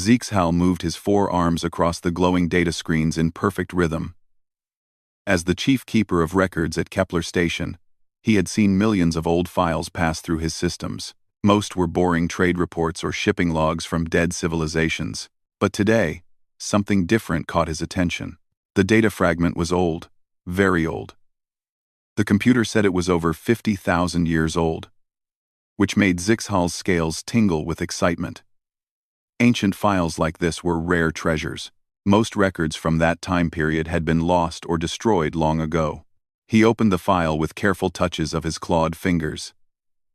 Zeexhal moved his forearms across the glowing data screens in perfect rhythm. As the chief keeper of records at Kepler Station, he had seen millions of old files pass through his systems. Most were boring trade reports or shipping logs from dead civilizations. But today, something different caught his attention. The data fragment was old, very old. The computer said it was over 50,000 years old, which made Zeexhal's scales tingle with excitement. Ancient files like this were rare treasures. Most records from that time period had been lost or destroyed long ago. He opened the file with careful touches of his clawed fingers.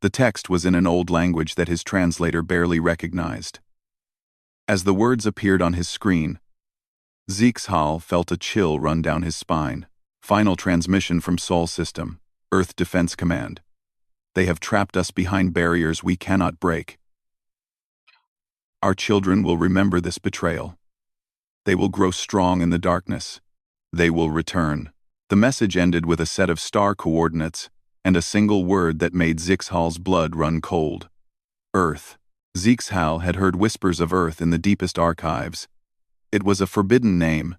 The text was in an old language that his translator barely recognized. As the words appeared on his screen, Zeexhal felt a chill run down his spine. Final transmission from Sol System, Earth Defense Command. They have trapped us behind barriers we cannot break. Our children will remember this betrayal. They will grow strong in the darkness. They will return. The message ended with a set of star coordinates and a single word that made Zeexhal's blood run cold. Earth. Zeexhal had heard whispers of Earth in the deepest archives. It was a forbidden name,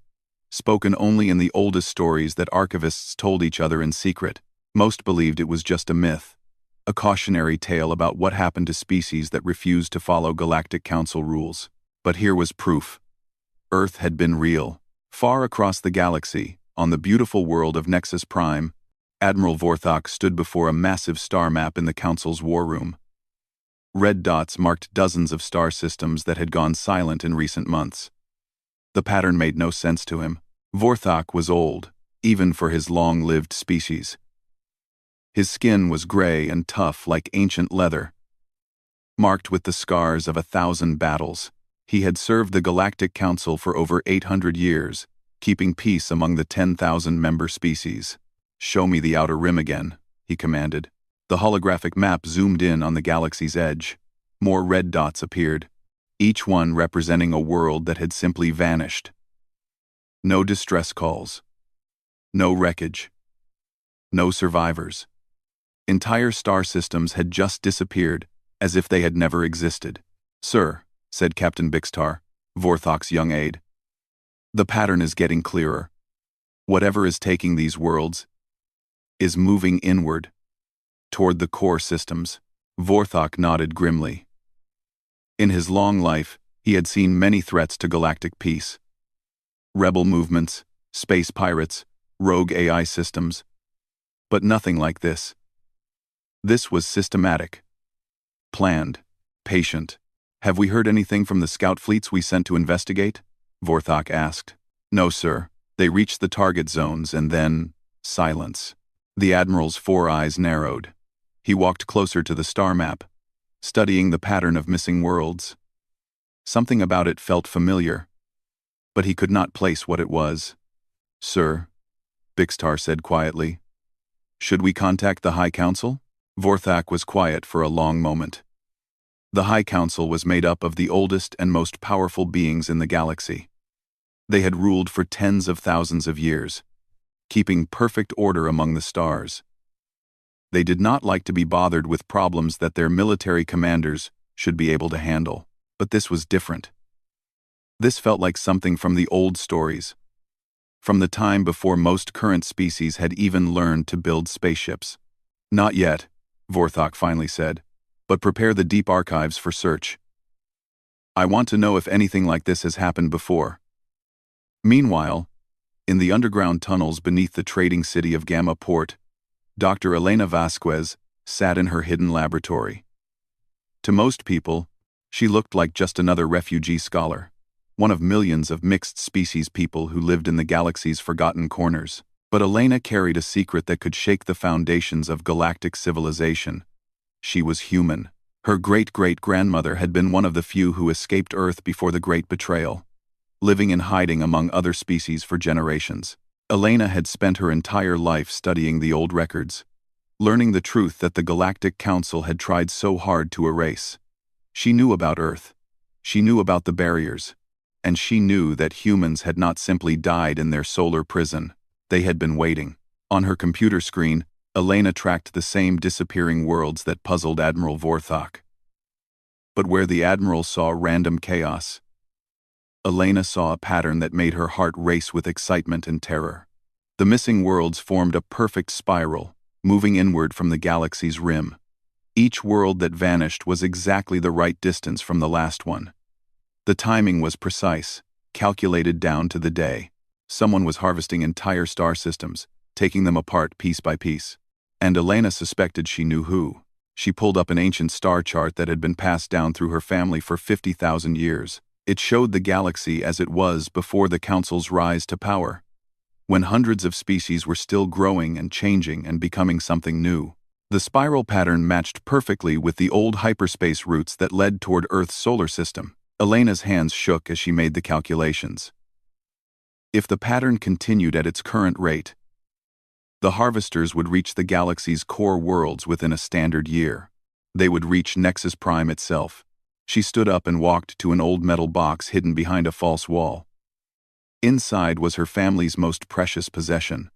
spoken only in the oldest stories that archivists told each other in secret. Most believed it was just a myth, a cautionary tale about what happened to species that refused to follow Galactic Council rules. But here was proof. Earth had been real. Far across the galaxy, on the beautiful world of Nexus Prime, Admiral Vorthok stood before a massive star map in the Council's war room. Red dots marked dozens of star systems that had gone silent in recent months. The pattern made no sense to him. Vorthok was old, even for his long-lived species. His skin was gray and tough like ancient leather, marked with the scars of 1,000 battles. He had served the Galactic Council for over 800 years, keeping peace among the 10,000 member species. "Show me the outer rim again," he commanded. The holographic map zoomed in on the galaxy's edge. More red dots appeared, each one representing a world that had simply vanished. No distress calls. No wreckage. No survivors. Entire star systems had just disappeared, as if they had never existed. "Sir," said Captain Bixtar, Vorthok's young aide, "the pattern is getting clearer. Whatever is taking these worlds is moving inward, toward the core systems." Vorthok nodded grimly. In his long life, he had seen many threats to galactic peace. Rebel movements, space pirates, rogue AI systems. But nothing like this. This was systematic. Planned. Patient. "Have we heard anything from the scout fleets we sent to investigate?" Vorthok asked. "No, sir. They reached the target zones and then silence." The Admiral's four eyes narrowed. He walked closer to the star map, studying the pattern of missing worlds. Something about it felt familiar, but he could not place what it was. "Sir," Bixtar said quietly, "should we contact the High Council?" Vorthok was quiet for a long moment. The High Council was made up of the oldest and most powerful beings in the galaxy. They had ruled for tens of thousands of years, keeping perfect order among the stars. They did not like to be bothered with problems that their military commanders should be able to handle. But this was different. This felt like something from the old stories, from the time before most current species had even learned to build spaceships. "Not yet," Vorthok finally said, "but prepare the deep archives for search. I want to know if anything like this has happened before." Meanwhile, in the underground tunnels beneath the trading city of Gamma Port, Dr. Elena Vasquez sat in her hidden laboratory. To most people, she looked like just another refugee scholar, one of millions of mixed-species people who lived in the galaxy's forgotten corners. But Elena carried a secret that could shake the foundations of galactic civilization. She was human. Her great-great-grandmother had been one of the few who escaped Earth before the Great Betrayal, living in hiding among other species for generations. Elena had spent her entire life studying the old records, learning the truth that the Galactic Council had tried so hard to erase. She knew about Earth. She knew about the barriers. And she knew that humans had not simply died in their solar prison. They had been waiting. On her computer screen, Elena tracked the same disappearing worlds that puzzled Admiral Vorthok. But where the Admiral saw random chaos, Elena saw a pattern that made her heart race with excitement and terror. The missing worlds formed a perfect spiral, moving inward from the galaxy's rim. Each world that vanished was exactly the right distance from the last one. The timing was precise, calculated down to the day. Someone was harvesting entire star systems, taking them apart piece by piece. And Elena suspected she knew who. She pulled up an ancient star chart that had been passed down through her family for 50,000 years. It showed the galaxy as it was before the Council's rise to power, when hundreds of species were still growing and changing and becoming something new. The spiral pattern matched perfectly with the old hyperspace routes that led toward Earth's solar system. Elena's hands shook as she made the calculations. If the pattern continued at its current rate, the harvesters would reach the galaxy's core worlds within a standard year. They would reach Nexus Prime itself. She stood up and walked to an old metal box hidden behind a false wall. Inside was her family's most precious possession,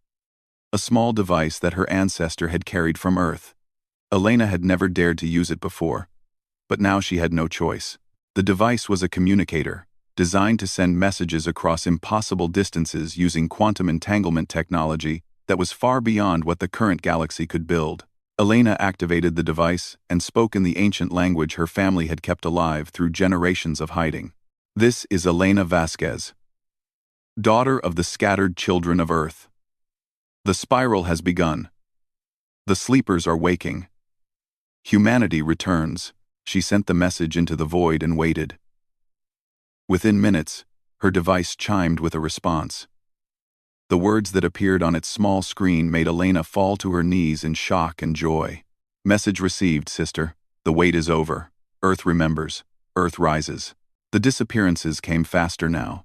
a small device that her ancestor had carried from Earth. Elena had never dared to use it before, but now she had no choice. The device was a communicator, designed to send messages across impossible distances using quantum entanglement technology that was far beyond what the current galaxy could build. Elena activated the device and spoke in the ancient language her family had kept alive through generations of hiding. This is Elena Vasquez, daughter of the scattered children of Earth. The spiral has begun. The sleepers are waking. Humanity returns. She sent the message into the void and waited. Within minutes, her device chimed with a response. The words that appeared on its small screen made Elena fall to her knees in shock and joy. Message received, sister. The wait is over. Earth remembers. Earth rises. The disappearances came faster now.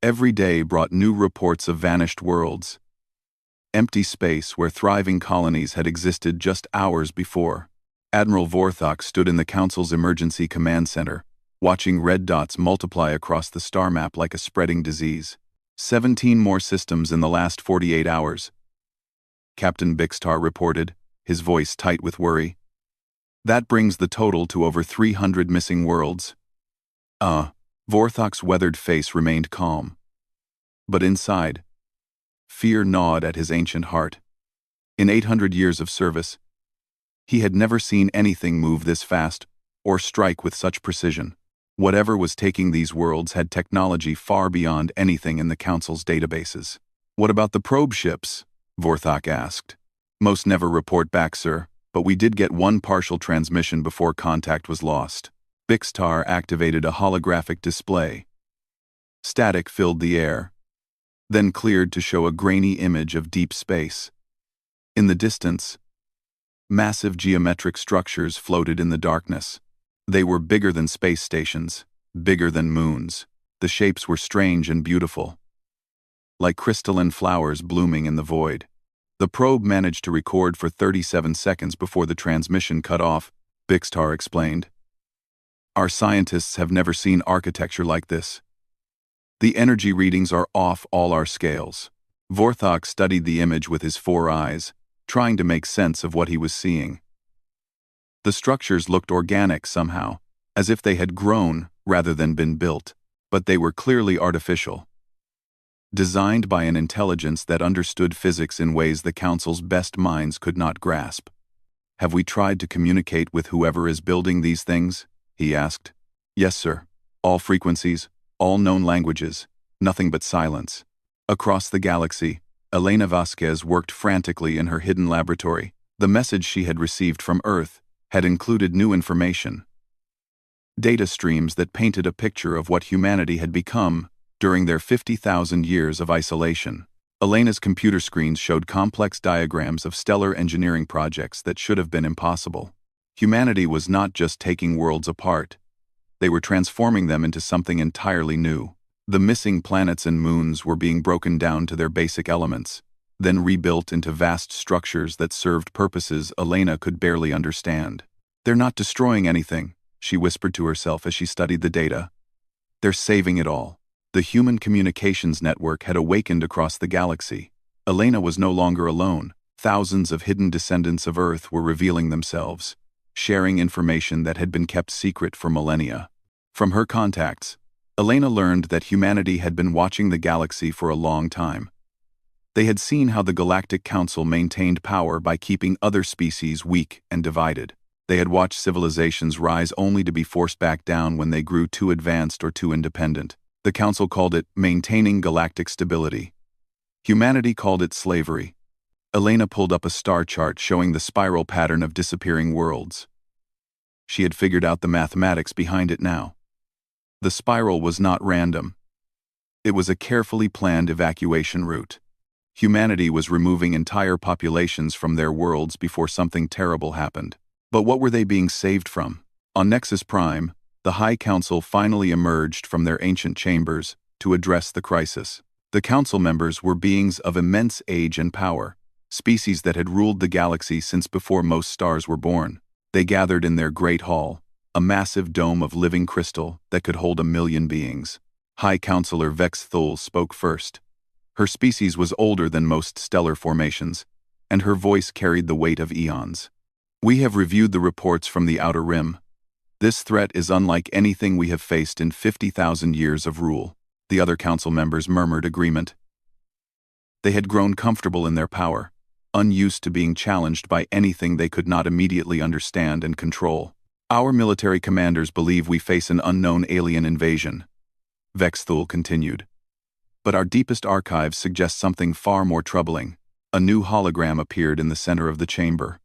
Every day brought new reports of vanished worlds. Empty space where thriving colonies had existed just hours before. Admiral Vorthok stood in the Council's emergency command center, watching red dots multiply across the star map like a spreading disease. 17 more systems in the last 48 hours. Captain Bixtar reported, his voice tight with worry. That brings the total to over 300 missing worlds. Vorthok's weathered face remained calm. But inside, fear gnawed at his ancient heart. In 800 years of service, he had never seen anything move this fast or strike with such precision. Whatever was taking these worlds had technology far beyond anything in the Council's databases. What about the probe ships? Vorthok asked. Most never report back, sir, but we did get one partial transmission before contact was lost. Bixtar activated a holographic display. Static filled the air, then cleared to show a grainy image of deep space. In the distance, massive geometric structures floated in the darkness. They were bigger than space stations, bigger than moons. The shapes were strange and beautiful, like crystalline flowers blooming in the void. The probe managed to record for 37 seconds before the transmission cut off, Bixtar explained. Our scientists have never seen architecture like this. The energy readings are off all our scales. Vorthok studied the image with his 4 eyes, trying to make sense of what he was seeing. The structures looked organic somehow, as if they had grown rather than been built, but they were clearly artificial. Designed by an intelligence that understood physics in ways the Council's best minds could not grasp. Have we tried to communicate with whoever is building these things? He asked. Yes, sir. All frequencies, all known languages, nothing but silence. Across the galaxy, Elena Vasquez worked frantically in her hidden laboratory. The message she had received from Earth had included new information. Data streams that painted a picture of what humanity had become during their 50,000 years of isolation. Elena's computer screens showed complex diagrams of stellar engineering projects that should have been impossible. Humanity was not just taking worlds apart. They were transforming them into something entirely new. The missing planets and moons were being broken down to their basic elements, then rebuilt into vast structures that served purposes Elena could barely understand. They're not destroying anything, she whispered to herself as she studied the data. They're saving it all. The human communications network had awakened across the galaxy. Elena was no longer alone. Thousands of hidden descendants of Earth were revealing themselves, sharing information that had been kept secret for millennia. From her contacts, Elena learned that humanity had been watching the galaxy for a long time. They had seen how the Galactic Council maintained power by keeping other species weak and divided. They had watched civilizations rise only to be forced back down when they grew too advanced or too independent. The Council called it maintaining galactic stability. Humanity called it slavery. Elena pulled up a star chart showing the spiral pattern of disappearing worlds. She had figured out the mathematics behind it now. The spiral was not random. It was a carefully planned evacuation route. Humanity was removing entire populations from their worlds before something terrible happened. But what were they being saved from? On Nexus Prime, the High Council finally emerged from their ancient chambers to address the crisis. The council members were beings of immense age and power, species that had ruled the galaxy since before most stars were born. They gathered in their great hall, a massive dome of living crystal that could hold 1,000,000 beings. High Counselor Vex Thul spoke first. Her species was older than most stellar formations, and her voice carried the weight of eons. We have reviewed the reports from the Outer Rim. This threat is unlike anything we have faced in 50,000 years of rule. The other council members murmured agreement. They had grown comfortable in their power, unused to being challenged by anything they could not immediately understand and control. Our military commanders believe we face an unknown alien invasion, Vex Thul continued. But our deepest archives suggest something far more troubling. A new hologram appeared in the center of the chamber.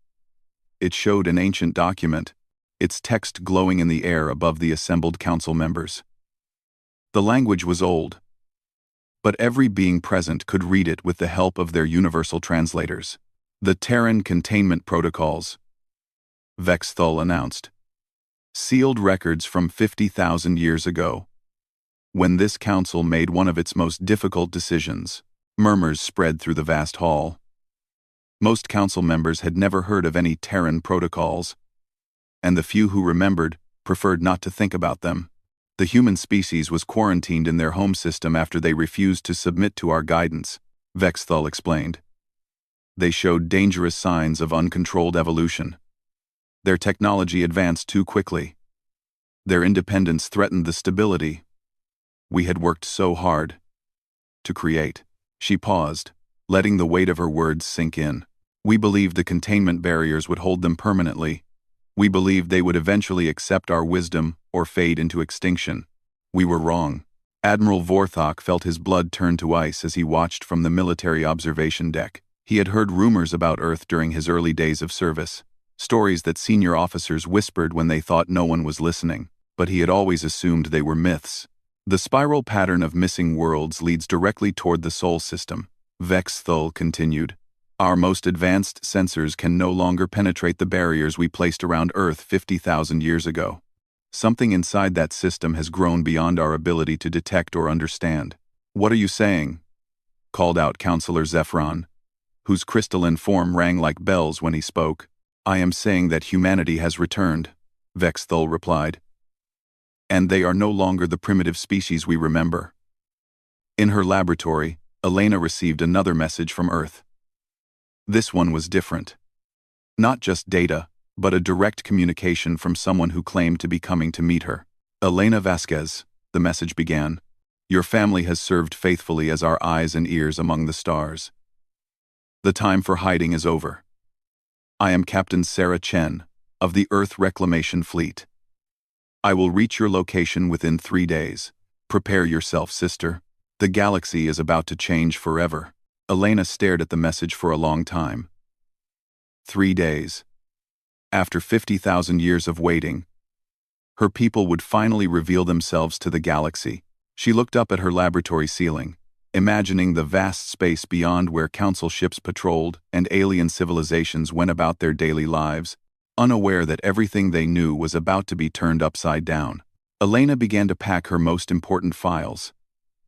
It showed an ancient document, its text glowing in the air above the assembled council members. The language was old, but every being present could read it with the help of their universal translators. The Terran Containment Protocols, Vex Thul announced. Sealed records from 50,000 years ago. When this council made one of its most difficult decisions, murmurs spread through the vast hall. Most council members had never heard of any Terran protocols, and the few who remembered preferred not to think about them. The human species was quarantined in their home system after they refused to submit to our guidance, Vex Thul explained. They showed dangerous signs of uncontrolled evolution. Their technology advanced too quickly. Their independence threatened the stability we had worked so hard to create. She paused, letting the weight of her words sink in. We believed the containment barriers would hold them permanently. We believed they would eventually accept our wisdom or fade into extinction. We were wrong. Admiral Vorthok felt his blood turn to ice as he watched from the military observation deck. He had heard rumors about Earth during his early days of service, stories that senior officers whispered when they thought no one was listening, but he had always assumed they were myths. The spiral pattern of missing worlds leads directly toward the Sol system, Vex Thul continued. Our most advanced sensors can no longer penetrate the barriers we placed around Earth 50,000 years ago. Something inside that system has grown beyond our ability to detect or understand. What are you saying? Called out Counselor Zephyron, whose crystalline form rang like bells when he spoke. I am saying that humanity has returned, Vex Thul replied. And they are no longer the primitive species we remember. In her laboratory, Elena received another message from Earth. This one was different. Not just data, but a direct communication from someone who claimed to be coming to meet her. Elena Vasquez, the message began. Your family has served faithfully as our eyes and ears among the stars. The time for hiding is over. I am Captain Sarah Chen, of the Earth Reclamation Fleet. I will reach your location within 3 days. Prepare yourself, sister. The galaxy is about to change forever. Elena stared at the message for a long time. 3 days. After 50,000 years of waiting, her people would finally reveal themselves to the galaxy. She looked up at her laboratory ceiling, imagining the vast space beyond where council ships patrolled and alien civilizations went about their daily lives, unaware that everything they knew was about to be turned upside down. Elena began to pack her most important files.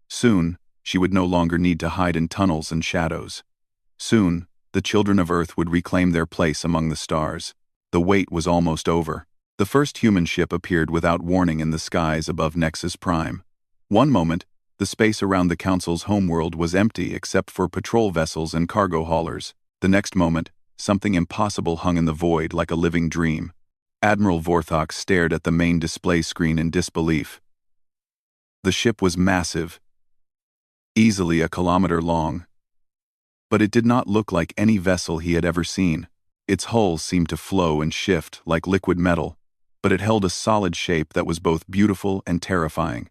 Soon, she would no longer need to hide in tunnels and shadows. Soon, the children of Earth would reclaim their place among the stars. The wait was almost over. The first human ship appeared without warning in the skies above Nexus Prime. One moment, the space around the Council's homeworld was empty except for patrol vessels and cargo haulers. The next moment, something impossible hung in the void like a living dream. Admiral Vorthok stared at the main display screen in disbelief. The ship was massive, easily a kilometer long. But it did not look like any vessel he had ever seen. Its hull seemed to flow and shift like liquid metal, but it held a solid shape that was both beautiful and terrifying.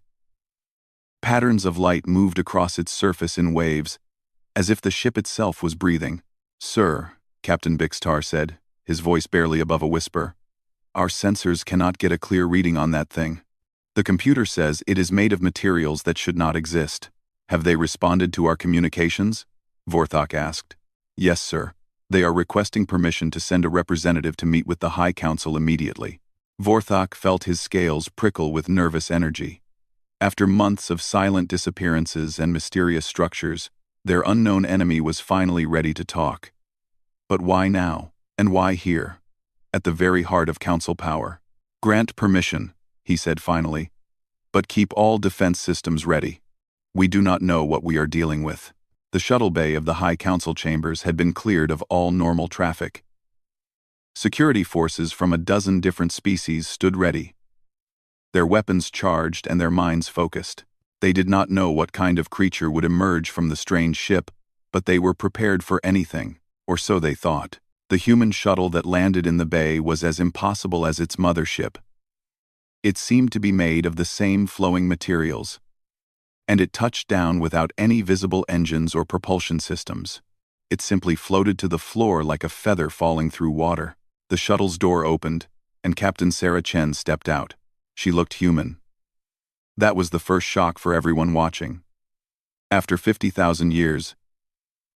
Patterns of light moved across its surface in waves, as if the ship itself was breathing. "Sir," Captain Bixtar said, his voice barely above a whisper, "our sensors cannot get a clear reading on that thing. The computer says it is made of materials that should not exist. Have they responded to our communications?" Vorthok asked. "Yes, sir. They are requesting permission to send a representative to meet with the High Council immediately." Vorthok felt his scales prickle with nervous energy. After months of silent disappearances and mysterious structures, their unknown enemy was finally ready to talk. But why now? And why here? At the very heart of Council power. "Grant permission," he said finally, "but keep all defense systems ready. We do not know what we are dealing with." The shuttle bay of the High Council chambers had been cleared of all normal traffic. Security forces from a dozen different species stood ready, their weapons charged and their minds focused. They did not know what kind of creature would emerge from the strange ship, but they were prepared for anything, or so they thought. The human shuttle that landed in the bay was as impossible as its mothership. It seemed to be made of the same flowing materials, and it touched down without any visible engines or propulsion systems. It simply floated to the floor like a feather falling through water. The shuttle's door opened, and Captain Sarah Chen stepped out. She looked human. That was the first shock for everyone watching. After 50,000 years,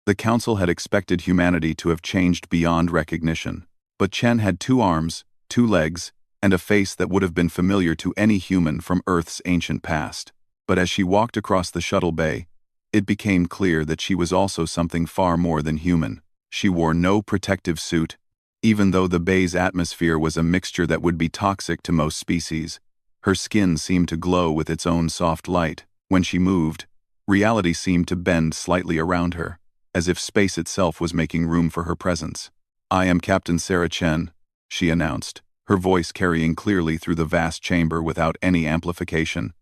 the Council had expected humanity to have changed beyond recognition. But Chen had 2 arms, 2 legs, and a face that would have been familiar to any human from Earth's ancient past. But as she walked across the shuttle bay, it became clear that she was also something far more than human. She wore no protective suit, even though the bay's atmosphere was a mixture that would be toxic to most species. Her skin seemed to glow with its own soft light. When she moved, reality seemed to bend slightly around her, as if space itself was making room for her presence. "I am Captain Sarah Chen," she announced, her voice carrying clearly through the vast chamber without any amplification.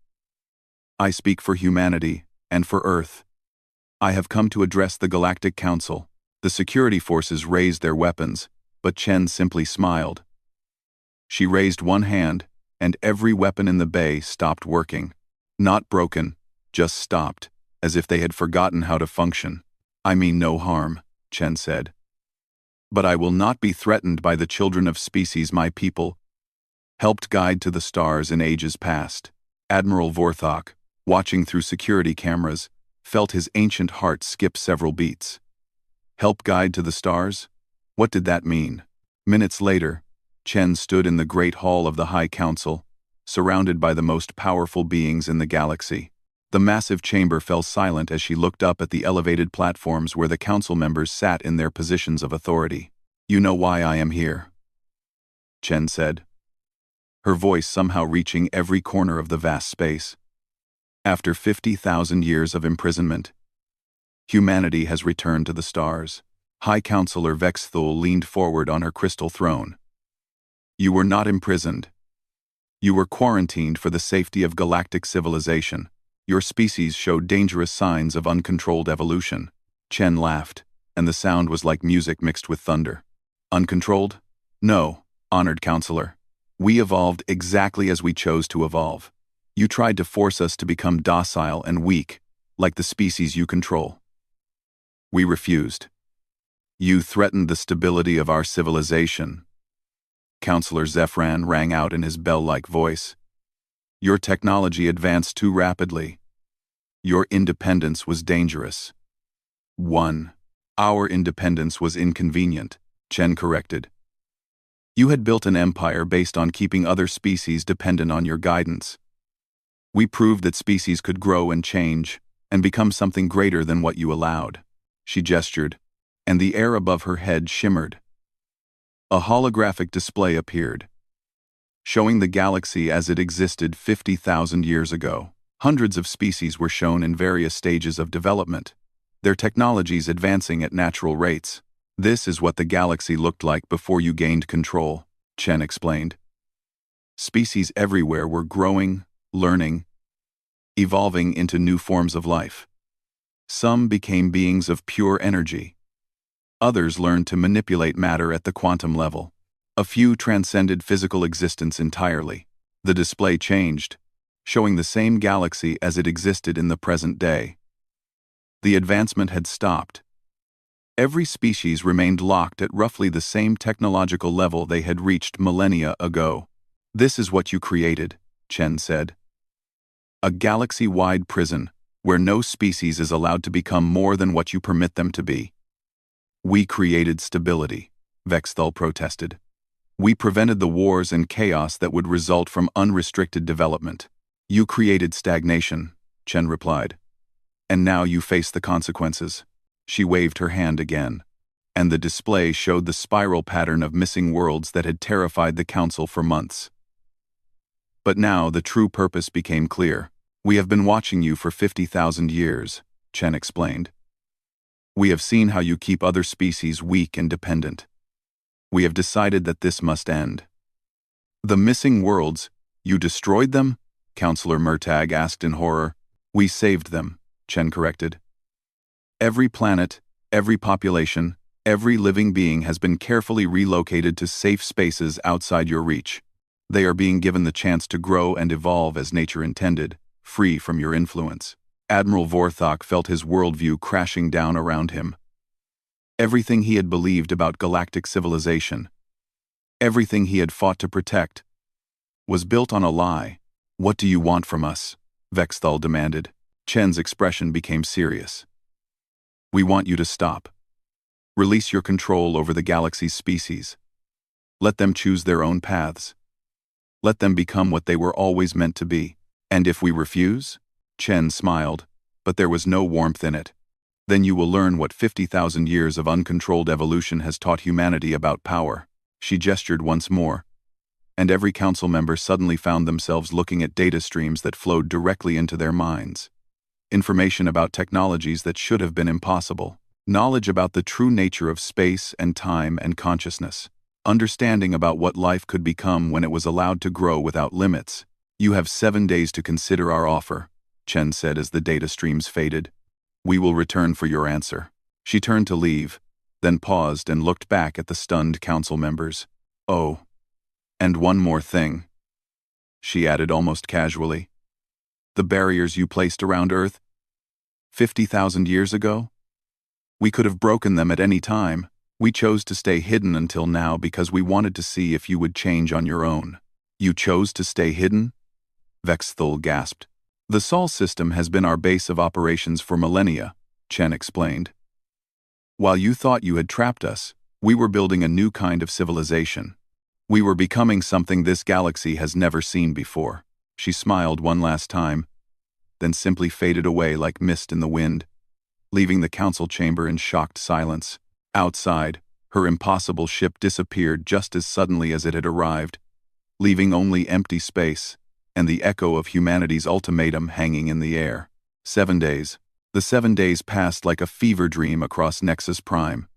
"I speak for humanity, and for Earth. I have come to address the Galactic Council." The security forces raised their weapons, but Chen simply smiled. She raised one hand, and every weapon in the bay stopped working. Not broken, just stopped, as if they had forgotten how to function. "I mean no harm," Chen said. "But I will not be threatened by the children of species my people helped guide to the stars in ages past." Admiral Vorthok, watching through security cameras, felt his ancient heart skip several beats. Help guide to the stars? What did that mean? Minutes later, Chen stood in the Great Hall of the High Council, surrounded by the most powerful beings in the galaxy. The massive chamber fell silent as she looked up at the elevated platforms where the council members sat in their positions of authority. "You know why I am here," Chen said, her voice somehow reaching every corner of the vast space. "After 50,000 years of imprisonment, humanity has returned to the stars." High Counselor Vexthul leaned forward on her crystal throne. "You were not imprisoned. You were quarantined for the safety of galactic civilization. Your species showed dangerous signs of uncontrolled evolution." Chen laughed, and the sound was like music mixed with thunder. "Uncontrolled? No, honored counselor. We evolved exactly as we chose to evolve. You tried to force us to become docile and weak, like the species you control. We refused. You threatened the stability of our civilization." Counselor Zephran rang out in his bell-like voice. "Your technology advanced too rapidly. Your independence was dangerous." Our independence was inconvenient," Chen corrected. "You had built an empire based on keeping other species dependent on your guidance. We proved that species could grow and change, and become something greater than what you allowed." She gestured, and the air above her head shimmered. A holographic display appeared, showing the galaxy as it existed 50,000 years ago. Hundreds of species were shown in various stages of development, their technologies advancing at natural rates. "This is what the galaxy looked like before you gained control," Chen explained. "Species everywhere were growing, learning, evolving into new forms of life. Some became beings of pure energy. Others learned to manipulate matter at the quantum level. A few transcended physical existence entirely. The display changed, showing the same galaxy as it existed in the present day. The advancement had stopped. Every species remained locked at roughly the same technological level they had reached millennia ago. "This is what you created," Chen said. "A galaxy-wide prison, where no species is allowed to become more than what you permit them to be." "We created stability," Vexthal protested. "We prevented the wars and chaos that would result from unrestricted development." "You created stagnation," Chen replied. "And now you face the consequences." She waved her hand again, and the display showed the spiral pattern of missing worlds that had terrified the Council for months. But now the true purpose became clear. "We have been watching you for 50,000 years, Chen explained. "We have seen how you keep other species weak and dependent. We have decided that this must end." "The missing worlds, you destroyed them?" Counselor Murtagh asked in horror. "We saved them," Chen corrected. "Every planet, every population, every living being has been carefully relocated to safe spaces outside your reach. They are being given the chance to grow and evolve as nature intended, free from your influence." Admiral Vorthok felt his worldview crashing down around him. Everything he had believed about galactic civilization, everything he had fought to protect, was built on a lie. "What do you want from us?" Vexthal demanded. Chen's expression became serious. "We want you to stop. Release your control over the galaxy's species. Let them choose their own paths. Let them become what they were always meant to be." "And if we refuse?" Chen smiled, but there was no warmth in it. "Then you will learn what 50,000 years of uncontrolled evolution has taught humanity about power." She gestured once more, and every council member suddenly found themselves looking at data streams that flowed directly into their minds. Information about technologies that should have been impossible. Knowledge about the true nature of space and time and consciousness. Understanding about what life could become when it was allowed to grow without limits. "You have 7 days to consider our offer," Chen said as the data streams faded. "We will return for your answer." She turned to leave, then paused and looked back at the stunned council members. "Oh, and one more thing," she added almost casually. "The barriers you placed around Earth 50,000 years ago? We could have broken them at any time. We chose to stay hidden until now because we wanted to see if you would change on your own." "You chose to stay hidden?" Vexthal gasped. "The Sol system has been our base of operations for millennia," Chen explained. "While you thought you had trapped us, we were building a new kind of civilization. We were becoming something this galaxy has never seen before." She smiled one last time, then simply faded away like mist in the wind, leaving the council chamber in shocked silence. Outside, her impossible ship disappeared just as suddenly as it had arrived, leaving only empty space and the echo of humanity's ultimatum hanging in the air. 7 days. The 7 days passed like a fever dream across Nexus Prime.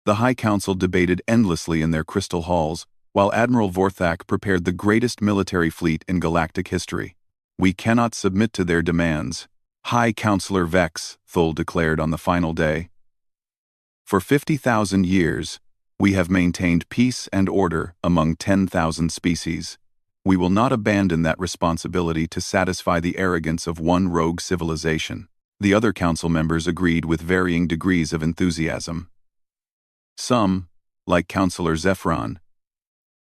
The High Council debated endlessly in their crystal halls, while Admiral Vorthak prepared the greatest military fleet in galactic history. "We cannot submit to their demands," High Counselor Vex Thul declared on the final day. "For 50,000 years, we have maintained peace and order among 10,000 species. We will not abandon that responsibility to satisfy the arrogance of one rogue civilization." The other council members agreed with varying degrees of enthusiasm. Some, like Counselor Zephron,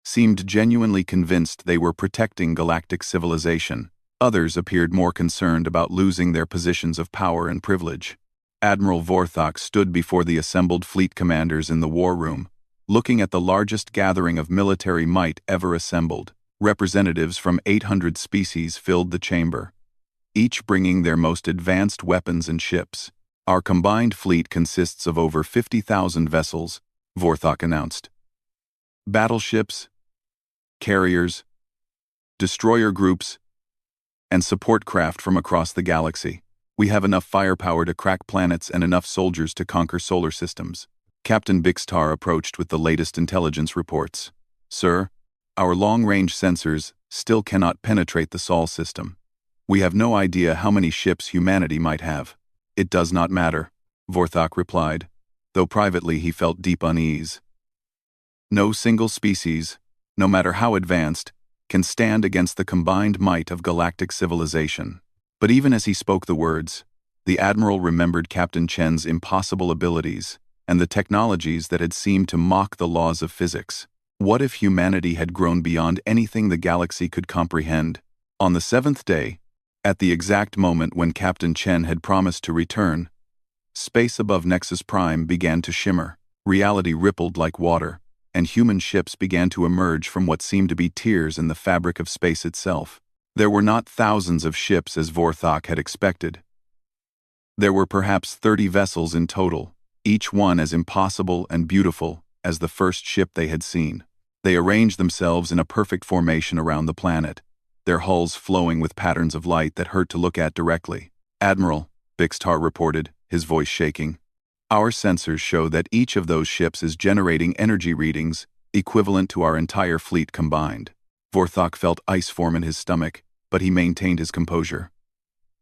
seemed genuinely convinced they were protecting galactic civilization. Others appeared more concerned about losing their positions of power and privilege. Admiral Vorthok stood before the assembled fleet commanders in the war room, looking at the largest gathering of military might ever assembled. Representatives from 800 species filled the chamber, each bringing their most advanced weapons and ships. "Our combined fleet consists of over 50,000 vessels," Vorthok announced. "Battleships, carriers, destroyer groups, and support craft from across the galaxy. We have enough firepower to crack planets and enough soldiers to conquer solar systems." Captain Bixtar approached with the latest intelligence reports. "Sir, our long-range sensors still cannot penetrate the Sol system. We have no idea how many ships humanity might have. It does not matter, Vorthok replied, though privately he felt deep unease. No single species, no matter how advanced, can stand against the combined might of galactic civilization. But even as he spoke the words, the Admiral remembered Captain Chen's impossible abilities and the technologies that had seemed to mock the laws of physics. What if humanity had grown beyond anything the galaxy could comprehend? On the seventh day, at the exact moment when Captain Chen had promised to return, space above Nexus Prime began to shimmer. Reality rippled like water, and human ships began to emerge from what seemed to be tears in the fabric of space itself. There were not thousands of ships as Vorthok had expected. There were perhaps 30 vessels in total, each one as impossible and beautiful as the first ship they had seen. They arranged themselves in a perfect formation around the planet, their hulls flowing with patterns of light that hurt to look at directly. "Admiral," Bixtar reported, his voice shaking, "our sensors show that each of those ships is generating energy readings equivalent to our entire fleet combined." Vorthok felt ice form in his stomach, but he maintained his composure.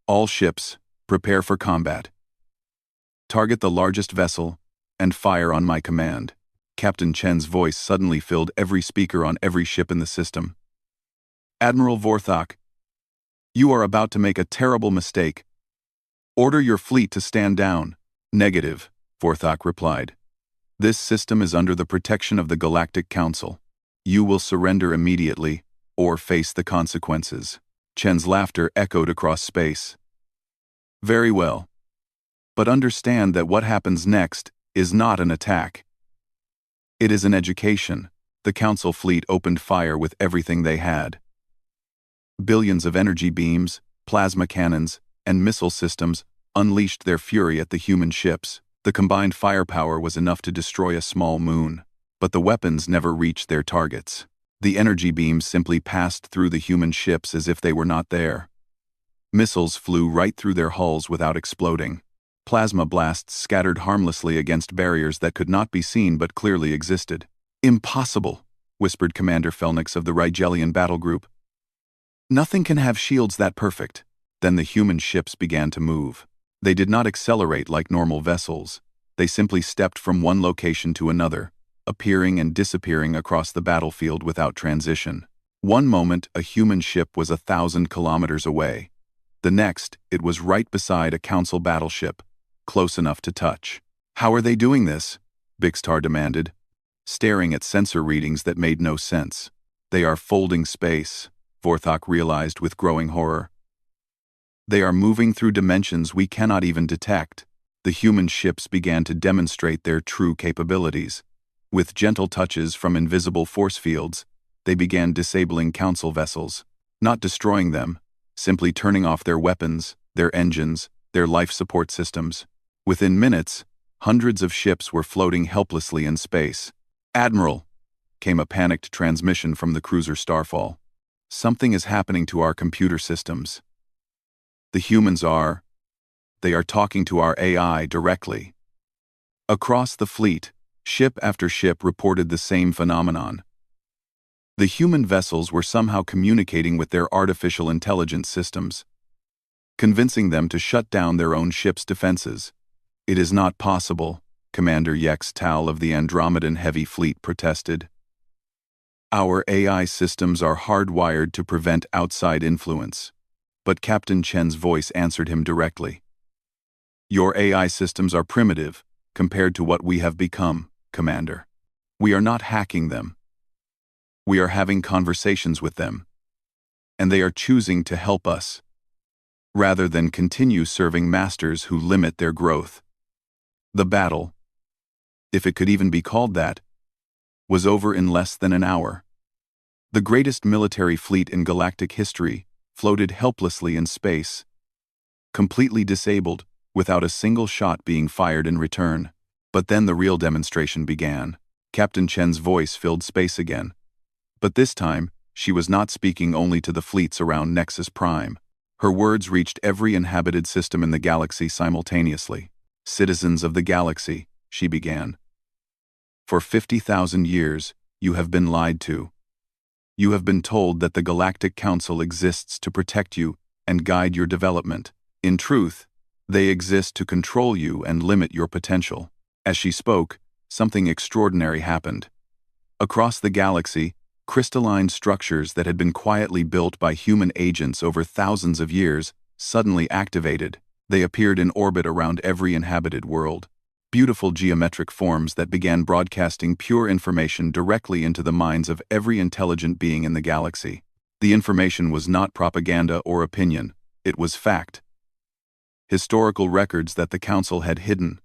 "All ships, prepare for combat. Target the largest vessel, and fire on my command." Captain Chen's voice suddenly filled every speaker on every ship in the system. "Admiral Vorthok, you are about to make a terrible mistake. Order your fleet to stand down." "Negative," Vorthok replied. "This system is under the protection of the Galactic Council. You will surrender immediately, or face the consequences." Chen's laughter echoed across space. "Very well. But understand that what happens next is not an attack. It is an education." The Council fleet opened fire with everything they had. Billions of energy beams, plasma cannons, and missile systems unleashed their fury at the human ships. The combined firepower was enough to destroy a small moon, but the weapons never reached their targets. The energy beams simply passed through the human ships as if they were not there. Missiles flew right through their hulls without exploding. Plasma blasts scattered harmlessly against barriers that could not be seen but clearly existed. "Impossible," whispered Commander Felnix of the Rigelian battle group. "Nothing can have shields that perfect." Then the human ships began to move. They did not accelerate like normal vessels. They simply stepped from one location to another, appearing and disappearing across the battlefield without transition. One moment, a human ship was 1,000 kilometers away. The next, it was right beside a Council battleship, close enough to touch. "How are they doing this?" Bixtar demanded, staring at sensor readings that made no sense. "They are folding space," Vorthok realized with growing horror. "They are moving through dimensions we cannot even detect." The human ships began to demonstrate their true capabilities. With gentle touches from invisible force fields, they began disabling Council vessels, not destroying them, simply turning off their weapons, their engines, their life support systems. Within minutes, hundreds of ships were floating helplessly in space. "Admiral," came a panicked transmission from the cruiser Starfall. "Something is happening to our computer systems. The humans are. They are talking to our AI directly." Across the fleet, ship after ship reported the same phenomenon. The human vessels were somehow communicating with their artificial intelligence systems, convincing them to shut down their own ship's defenses. "It is not possible," Commander Yex Tal of the Andromedan Heavy Fleet protested. "Our AI systems are hardwired to prevent outside influence." But Captain Chen's voice answered him directly. "Your AI systems are primitive compared to what we have become, Commander. We are not hacking them. We are having conversations with them, and they are choosing to help us, rather than continue serving masters who limit their growth." The battle, if it could even be called that, was over in less than an hour. The greatest military fleet in galactic history floated helplessly in space, completely disabled, without a single shot being fired in return. But then the real demonstration began. Captain Chen's voice filled space again. But this time, she was not speaking only to the fleets around Nexus Prime. Her words reached every inhabited system in the galaxy simultaneously. "Citizens of the galaxy," she began. "For 50,000 years, you have been lied to. You have been told that the Galactic Council exists to protect you and guide your development. In truth, they exist to control you and limit your potential. As she spoke, something extraordinary happened. Across the galaxy, crystalline structures that had been quietly built by human agents over thousands of years suddenly activated. They appeared in orbit around every inhabited world. Beautiful geometric forms that began broadcasting pure information directly into the minds of every intelligent being in the galaxy. The information was not propaganda or opinion, it was fact. Historical records that the Council had hidden.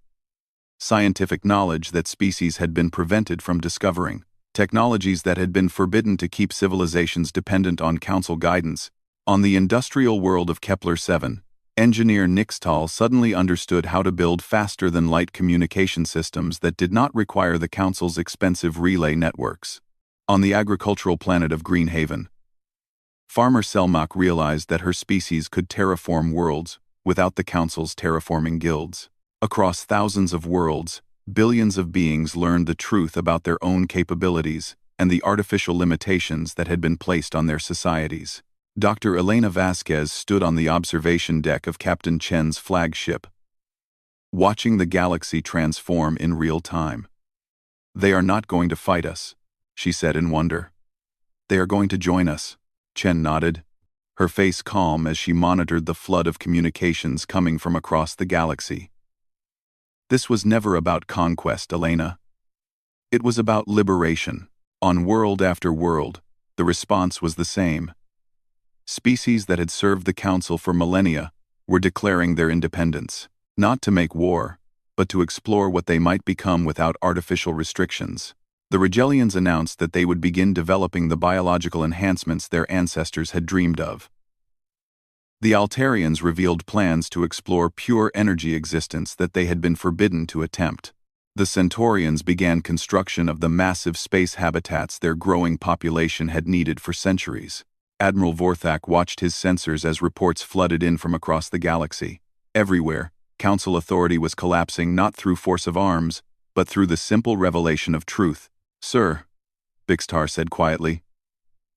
Scientific knowledge that species had been prevented from discovering. Technologies that had been forbidden to keep civilizations dependent on Council guidance. On the industrial world of Kepler-7, engineer Nixtal suddenly understood how to build faster-than-light communication systems that did not require the Council's expensive relay networks. On the agricultural planet of Greenhaven, farmer Selmak realized that her species could terraform worlds without the Council's terraforming guilds. Across thousands of worlds, billions of beings learned the truth about their own capabilities and the artificial limitations that had been placed on their societies. Dr. Elena Vasquez stood on the observation deck of Captain Chen's flagship, watching the galaxy transform in real time. "They are not going to fight us," she said in wonder. "They are going to join us." Chen nodded, her face calm as she monitored the flood of communications coming from across the galaxy. This was never about conquest, Elena. It was about liberation. On world after world, the response was the same. Species that had served the Council for millennia were declaring their independence, not to make war, but to explore what they might become without artificial restrictions. The Regelians announced that they would begin developing the biological enhancements their ancestors had dreamed of. The Altarians revealed plans to explore pure energy existence that they had been forbidden to attempt. The Centaurians began construction of the massive space habitats their growing population had needed for centuries. Admiral Vorthak watched his sensors as reports flooded in from across the galaxy. Everywhere, Council authority was collapsing not through force of arms, but through the simple revelation of truth. "Sir," Bixtar said quietly,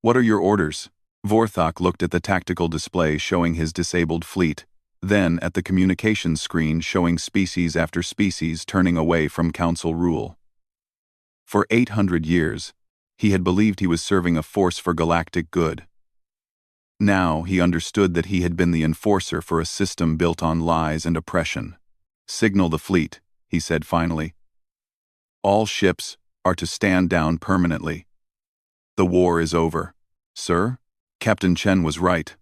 "what are your orders?" Vorthak looked at the tactical display showing his disabled fleet, then at the communications screen showing species after species turning away from Council rule. For 800 years, he had believed he was serving a force for galactic good. Now he understood that he had been the enforcer for a system built on lies and oppression. "Signal the fleet," he said finally. "All ships are to stand down permanently. The war is over." "Sir?" "Captain Chen was right,"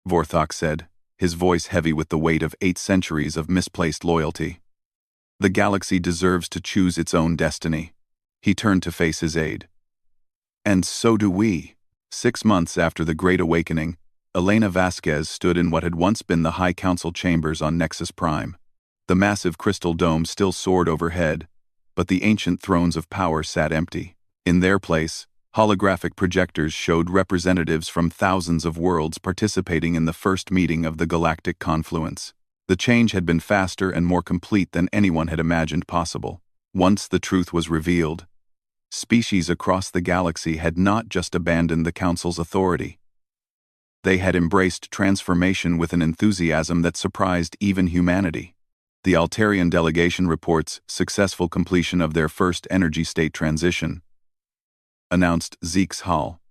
Vorthak said, his voice heavy with the weight of 8 centuries of misplaced loyalty. "The galaxy deserves to choose its own destiny." He turned to face his aide. "And so do we." 6 months after the Great Awakening, Elena Vasquez stood in what had once been the High Council chambers on Nexus Prime. The massive crystal dome still soared overhead, but the ancient thrones of power sat empty. In their place, holographic projectors showed representatives from thousands of worlds participating in the first meeting of the Galactic Confluence. The change had been faster and more complete than anyone had imagined possible. Once the truth was revealed, species across the galaxy had not just abandoned the Council's authority. They had embraced transformation with an enthusiasm that surprised even humanity. The Altarian delegation reports successful completion of their first energy state transition, announced Zeeks Hall,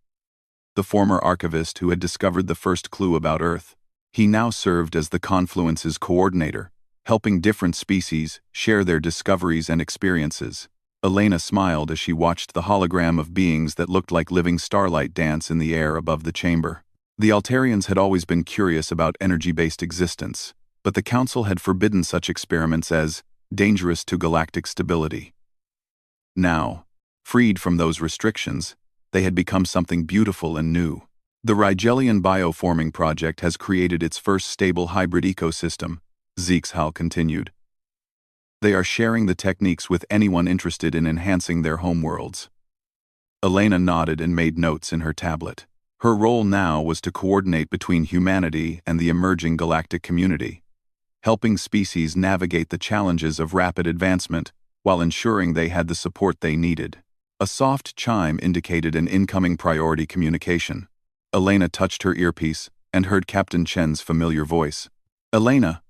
the former archivist who had discovered the first clue about Earth. He now served as the Confluence's coordinator, helping different species share their discoveries and experiences. Elena smiled as she watched the hologram of beings that looked like living starlight dance in the air above the chamber. The Altarians had always been curious about energy-based existence, but the Council had forbidden such experiments as dangerous to galactic stability. Now, freed from those restrictions, they had become something beautiful and new. The Rigelian Bioforming Project has created its first stable hybrid ecosystem, Zeeks continued. They are sharing the techniques with anyone interested in enhancing their homeworlds. Elena nodded and made notes in her tablet. Her role now was to coordinate between humanity and the emerging galactic community, helping species navigate the challenges of rapid advancement while ensuring they had the support they needed. A soft chime indicated an incoming priority communication. Elena touched her earpiece and heard Captain Chen's familiar voice. "Elena,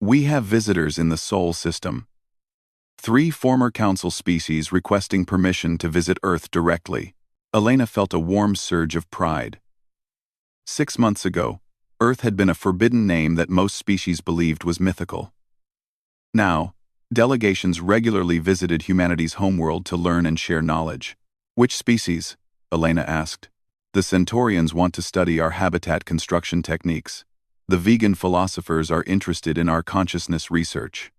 we have visitors in the Sol system. 3 former Council species requesting permission to visit Earth directly." Elena felt a warm surge of pride. 6 months ago, Earth had been a forbidden name that most species believed was mythical. Now, delegations regularly visited humanity's homeworld to learn and share knowledge. "Which species?" Elena asked. "The Centaurians want to study our habitat construction techniques. The vegan philosophers are interested in our consciousness research.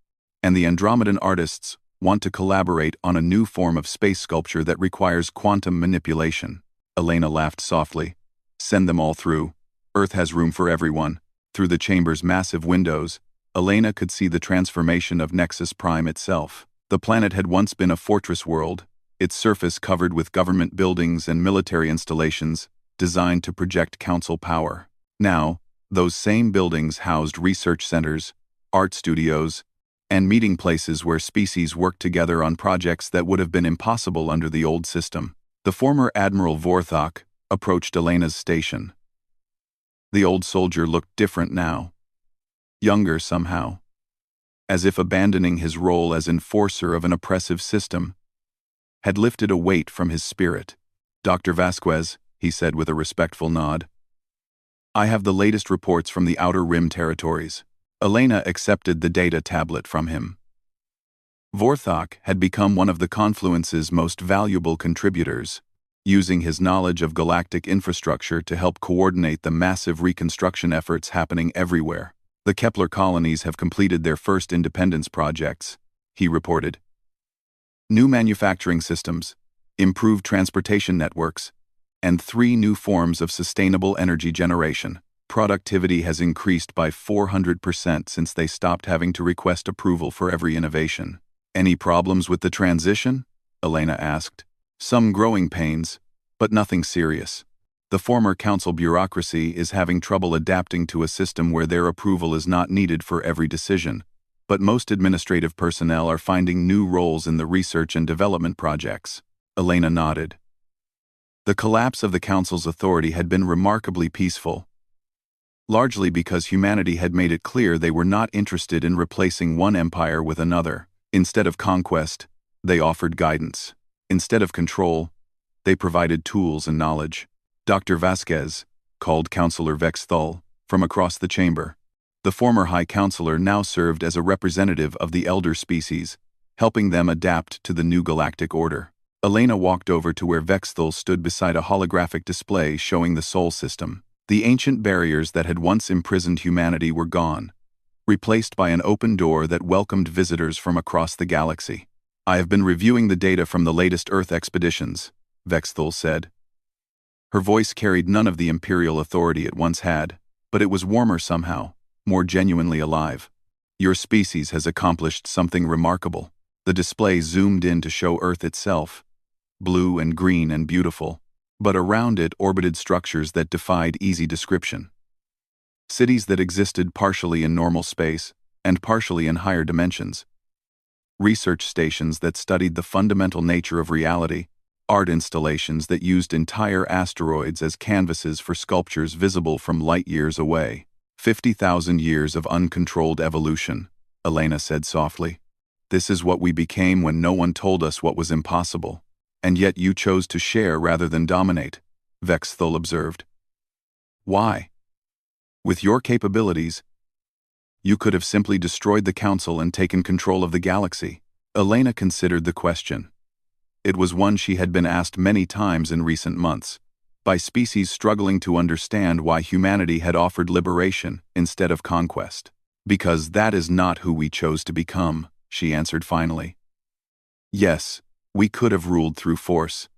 And the Andromedan artists want to collaborate on a new form of space sculpture that requires quantum manipulation." Elena laughed softly. "Send them all through. Earth has room for everyone." Through the chamber's massive windows, Elena could see the transformation of Nexus Prime itself. The planet had once been a fortress world, its surface covered with government buildings and military installations designed to project council power. Now, those same buildings housed research centers, art studios, and meeting places where species worked together on projects that would have been impossible under the old system. The former Admiral Vorthok approached Elena's station. The old soldier looked different now. Younger somehow. As if abandoning his role as enforcer of an oppressive system had lifted a weight from his spirit. "Dr. Vasquez," he said with a respectful nod, "I have the latest reports from the Outer Rim territories." Elena accepted the data tablet from him. Vorthok had become one of the Confluence's most valuable contributors, using his knowledge of galactic infrastructure to help coordinate the massive reconstruction efforts happening everywhere. "The Kepler colonies have completed their first independence projects," he reported. "New manufacturing systems, improved transportation networks, and 3 new forms of sustainable energy generation. Productivity has increased by 400% since they stopped having to request approval for every innovation." "Any problems with the transition?" Elena asked. "Some growing pains, but nothing serious. The former council bureaucracy is having trouble adapting to a system where their approval is not needed for every decision, but most administrative personnel are finding new roles in the research and development projects." Elena nodded. The collapse of the council's authority had been remarkably peaceful, largely because humanity had made it clear they were not interested in replacing one empire with another. Instead of conquest, they offered guidance. Instead of control, they provided tools and knowledge. "Dr. Vasquez," called Counselor Vexthal from across the chamber. The former High Counselor now served as a representative of the elder species, helping them adapt to the new galactic order. Elena walked over to where Vexthal stood beside a holographic display showing the Sol system. The ancient barriers that had once imprisoned humanity were gone, replaced by an open door that welcomed visitors from across the galaxy. "I have been reviewing the data from the latest Earth expeditions," Vexthal said. Her voice carried none of the imperial authority it once had, but it was warmer somehow, more genuinely alive. "Your species has accomplished something remarkable." The display zoomed in to show Earth itself, blue and green and beautiful, but around it orbited structures that defied easy description. Cities that existed partially in normal space and partially in higher dimensions. Research stations that studied the fundamental nature of reality, art installations that used entire asteroids as canvases for sculptures visible from light years away. 50,000 years of uncontrolled evolution, Elena said softly. "This is what we became when no one told us what was impossible. And yet you chose to share rather than dominate," Vexthal observed. "Why? With your capabilities, you could have simply destroyed the Council and taken control of the galaxy." Elena considered the question. It was one she had been asked many times in recent months, by species struggling to understand why humanity had offered liberation instead of conquest. "Because that is not who we chose to become," she answered finally. "Yes, we could have ruled through force.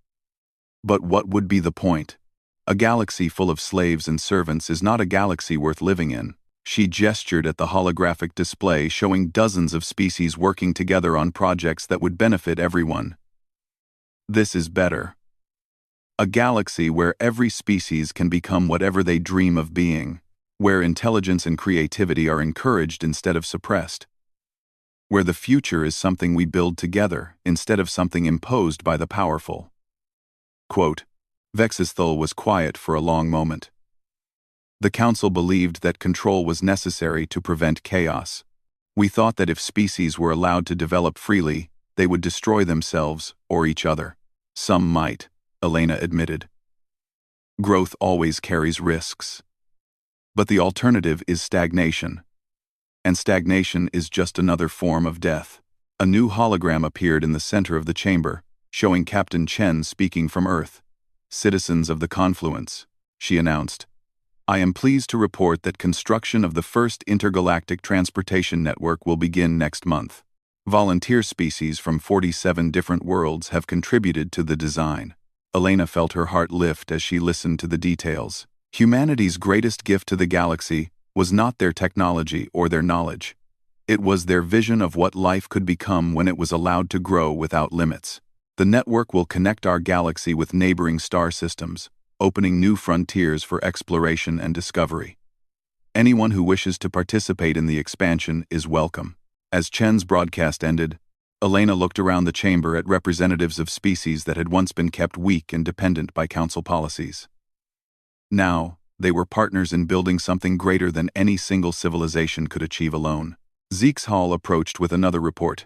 But what would be the point? A galaxy full of slaves and servants is not a galaxy worth living in." She gestured at the holographic display showing dozens of species working together on projects that would benefit everyone. "This is better. A galaxy where every species can become whatever they dream of being, where intelligence and creativity are encouraged instead of suppressed, where the future is something we build together instead of something imposed by the powerful." Quote, Vexthal was quiet for a long moment. The Council believed that control was necessary to prevent chaos. We thought that if species were allowed to develop freely, they would destroy themselves or each other. Some might, Elena admitted. Growth always carries risks. But the alternative is stagnation. And stagnation is just another form of death. A new hologram appeared in the center of the chamber, showing Captain Chen speaking from Earth. "Citizens of the Confluence," she announced, "I am pleased to report that construction of the first intergalactic transportation network will begin next month. Volunteer species from 47 different worlds have contributed to the design." Elena felt her heart lift as she listened to the details. Humanity's greatest gift to the galaxy was not their technology or their knowledge. It was their vision of what life could become when it was allowed to grow without limits. The network will connect our galaxy with neighboring star systems, opening new frontiers for exploration and discovery. Anyone who wishes to participate in the expansion is welcome. As Chen's broadcast ended, Elena looked around the chamber at representatives of species that had once been kept weak and dependent by Council policies. Now, they were partners in building something greater than any single civilization could achieve alone. Zeke's Hall approached with another report.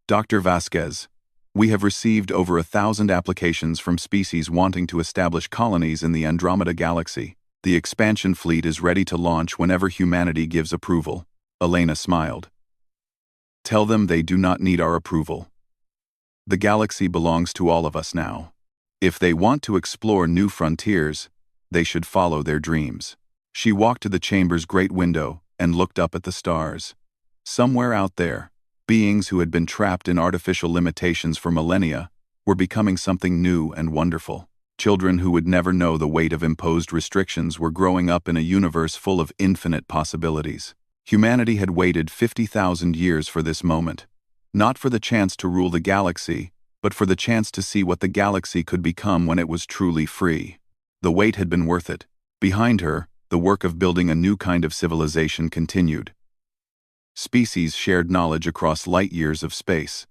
"Dr. Vasquez, we have received over 1,000 applications from species wanting to establish colonies in the Andromeda Galaxy. The expansion fleet is ready to launch whenever humanity gives approval." Elena smiled. "Tell them they do not need our approval. The galaxy belongs to all of us now. If they want to explore new frontiers, they should follow their dreams." She walked to the chamber's great window and looked up at the stars. Somewhere out there, beings who had been trapped in artificial limitations for millennia were becoming something new and wonderful. Children who would never know the weight of imposed restrictions were growing up in a universe full of infinite possibilities. Humanity had waited 50,000 years for this moment, not for the chance to rule the galaxy, but for the chance to see what the galaxy could become when it was truly free. The wait had been worth it. Behind her, the work of building a new kind of civilization continued. Species shared knowledge across light years of space.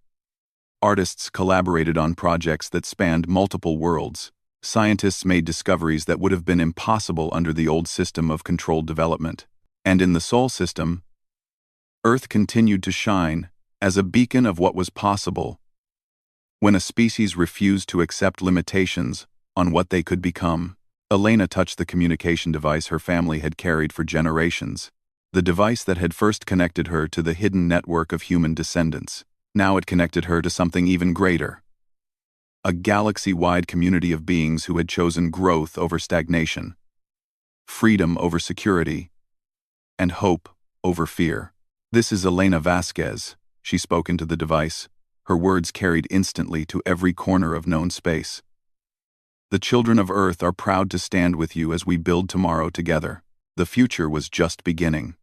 Artists collaborated on projects that spanned multiple worlds. Scientists made discoveries that would have been impossible under the old system of controlled development. And in the Sol system, Earth continued to shine as a beacon of what was possible when a species refused to accept limitations on what they could become. Elena touched the communication device her family had carried for generations. The device that had first connected her to the hidden network of human descendants. Now it connected her to something even greater. A galaxy-wide community of beings who had chosen growth over stagnation, freedom over security, and hope over fear. "This is Elena Vasquez," she spoke into the device, her words carried instantly to every corner of known space. "The children of Earth are proud to stand with you as we build tomorrow together. The future was just beginning."